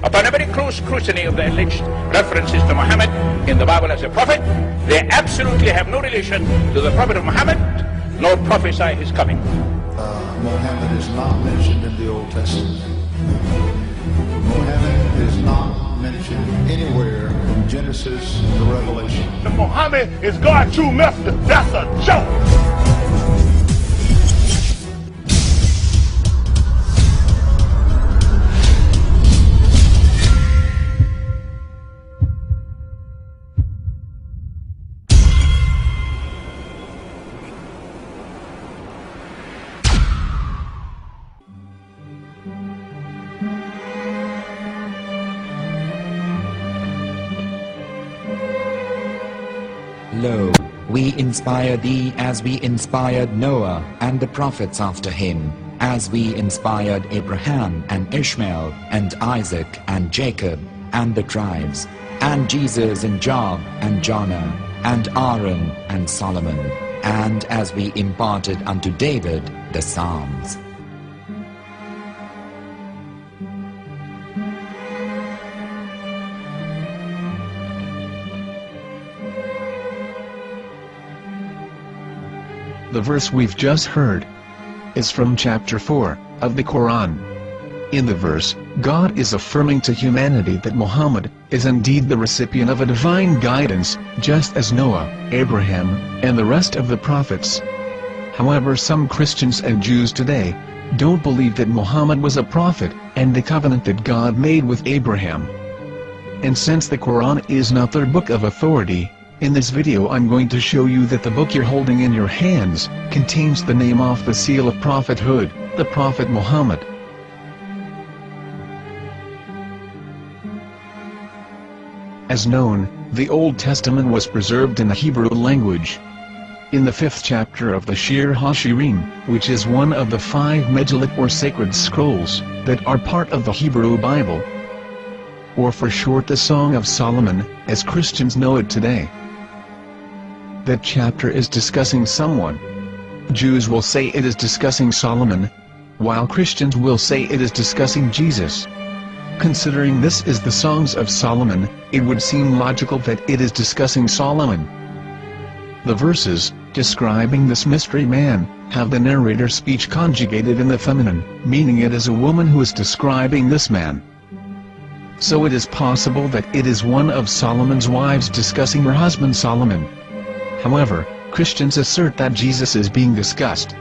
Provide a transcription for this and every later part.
Upon a very close scrutiny of the alleged references to Muhammad in the Bible as a prophet, they absolutely have no relation to the prophet of Muhammad, nor prophesy his coming. Muhammad is not mentioned in the Old Testament. Muhammad is not mentioned anywhere from Genesis to Revelation. Muhammad is God's true messenger. That's a joke. Lo, we inspire thee as we inspired Noah and the prophets after him, as we inspired Abraham and Ishmael and Isaac and Jacob and the tribes, and Jesus and Job and Jonah and Aaron and Solomon, and as we imparted unto David the Psalms. The verse we've just heard is from chapter 4 of the Quran. In the verse, God is affirming to humanity that Muhammad is indeed the recipient of a divine guidance, just as Noah, Abraham, and the rest of the prophets. However, some Christians and Jews today don't believe that Muhammad was a prophet and the covenant that God made with Abraham. And since the Quran is not their book of authority, in this video I'm going to show you that the book you're holding in your hands contains the name off the seal of prophethood, the Prophet Muhammad. As known, the Old Testament was preserved in the Hebrew language. In the 5th chapter of the Shir HaShirim, which is one of the 5 Megillat or sacred scrolls that are part of the Hebrew Bible, or for short the Song of Solomon, as Christians know it today. That chapter is discussing someone. Jews will say it is discussing Solomon, while Christians will say it is discussing Jesus. Considering this is the Songs of Solomon, it would seem logical that it is discussing Solomon. The verses, describing this mystery man, have the narrator's speech conjugated in the feminine, meaning it is a woman who is describing this man. So it is possible that it is one of Solomon's wives discussing her husband Solomon. However, Christians assert that Jesus is being discussed,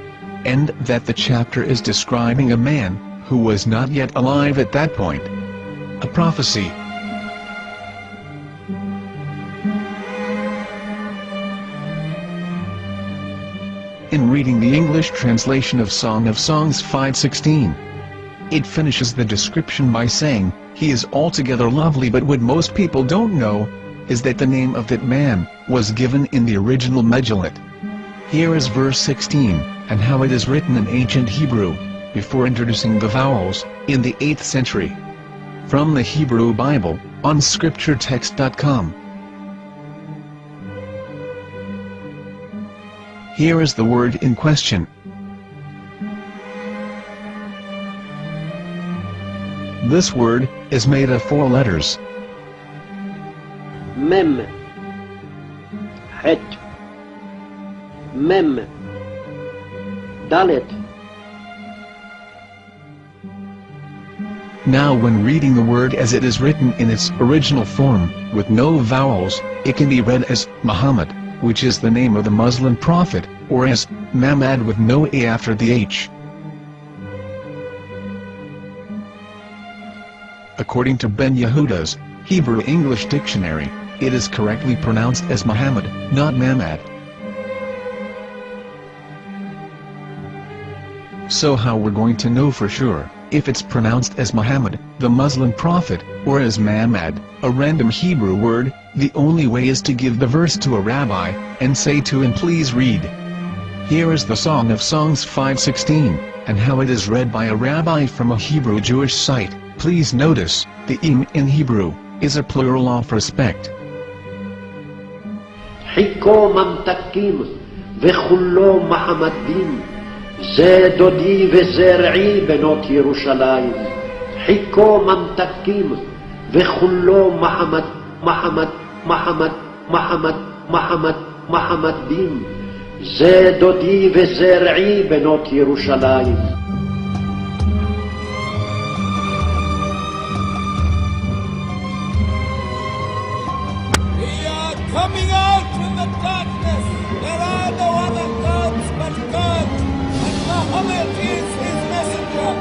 and that the chapter is describing a man who was not yet alive at that point. A prophecy. In reading the English translation of Song of Songs 5:16, it finishes the description by saying, "He is altogether lovely," but what most people don't know is that the name of that man was given in the original Megillat. Here is verse 16, and how it is written in ancient Hebrew, before introducing the vowels, in the 8th century. From the Hebrew Bible, on scripturetext.com. Here is the word in question. This word is made of 4 letters. Mem, Het, Mem, Dalet. Now when reading the word as it is written in its original form, with no vowels, it can be read as Muhammad, which is the name of the Muslim prophet, or as Mamad with no A after the H. According to Ben Yehuda's Hebrew English Dictionary, it is correctly pronounced as Muhammad, not Mamad. So how we're going to know for sure if it's pronounced as Muhammad, the Muslim prophet, or as Mamad, a random Hebrew word? The only way is to give the verse to a rabbi, and say to him, "Please read." Here is the Song of Songs 5:16, and how it is read by a rabbi from a Hebrew Jewish site. Please notice, the im in Hebrew is a plural of respect. חיכו ממתקים וכולו מחמדים, זה דודי וזה רעי בנות ירושלים. חיכו ממתקים וכולו מחמד, מחמד, מחמד, מחמד, מחמד, מחמד דין. זה דודי וזה רעי בנות ירושלים. Coming out from the darkness, there are no other gods but God, and Muhammad is his messenger.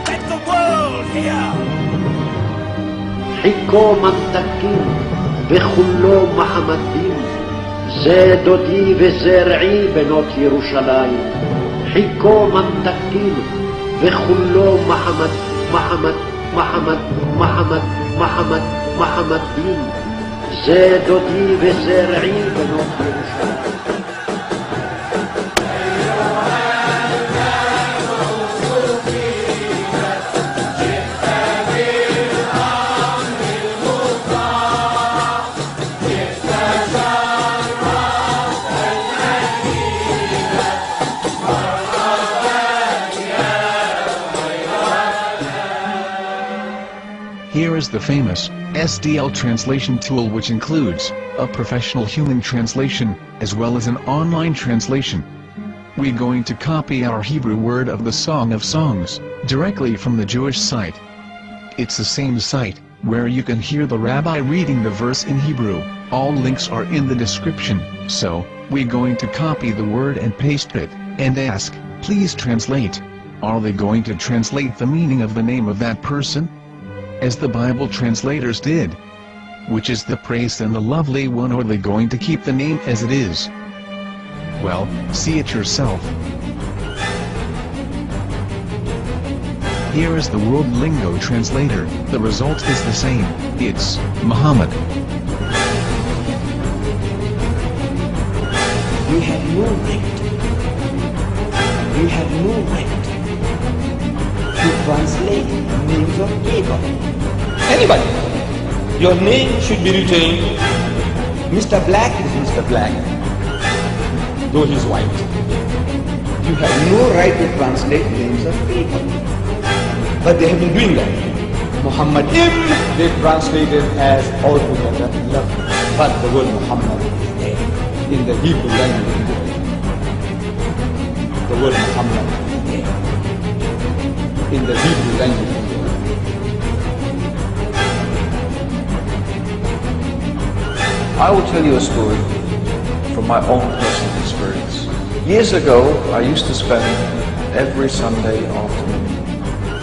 Let the world hear. חיכו ממתקים וכולו מחמד דין. זה דודי וזה רעי בנות ירושלים. חיכו ממתקים וכולו מחמד, מחמד, מחמד, מחמד, מחמד, מחמד דין. זה דודי וזה רעי בנות ירושלים. Here is the famous SDL translation tool, which includes a professional human translation, as well as an online translation. We're going to copy our Hebrew word of the Song of Songs, directly from the Jewish site. It's the same site, where you can hear the rabbi reading the verse in Hebrew. All links are in the description, so, we're going to copy the word and paste it, and ask, please translate. Are they going to translate the meaning of the name of that person? As the Bible translators did. Which is the praised and the lovely one, or are they going to keep the name as it is? Well, see it yourself. Here is the World Lingo Translator. The result is the same. It's Muhammad. We have no right. We have no right to translate names of people. Anybody. Your name should be retained. Mr. Black is Mr. Black, though he's white. You have no right to translate names of people. But they have been doing that. Muhammad they translated as altogether lovely. But the word Muhammad is there in the Hebrew language. The word Muhammad is there in the Hebrew language. I will tell you a story from my own personal experience. Years ago, I used to spend every Sunday afternoon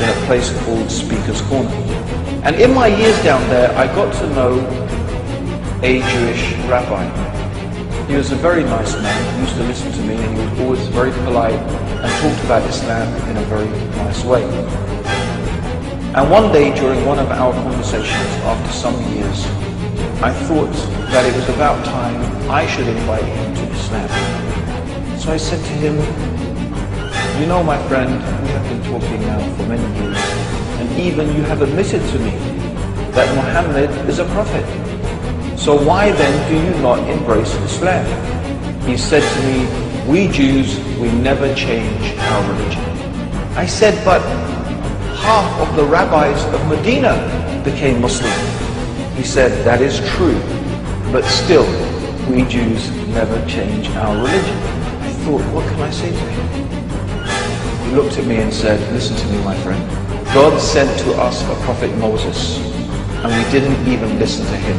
in a place called Speaker's Corner. And in my years down there, I got to know a Jewish rabbi. He was a very nice man. He used to listen to me, and he was always very polite and talked about Islam in a very nice way. And one day during one of our conversations after some years, I thought that it was about time I should invite him to Islam. So I said to him, you know, my friend, we have been talking now for many years, and even you have admitted to me that Muhammad is a prophet. So why then do you not embrace Islam? He said to me, we Jews, we never change our religion. I said, but half of the rabbis of Medina became Muslim. He said, that is true, but still, we Jews never change our religion. I thought, what can I say to him? He looked at me and said, listen to me, my friend. God sent to us a prophet Moses, and we didn't even listen to him.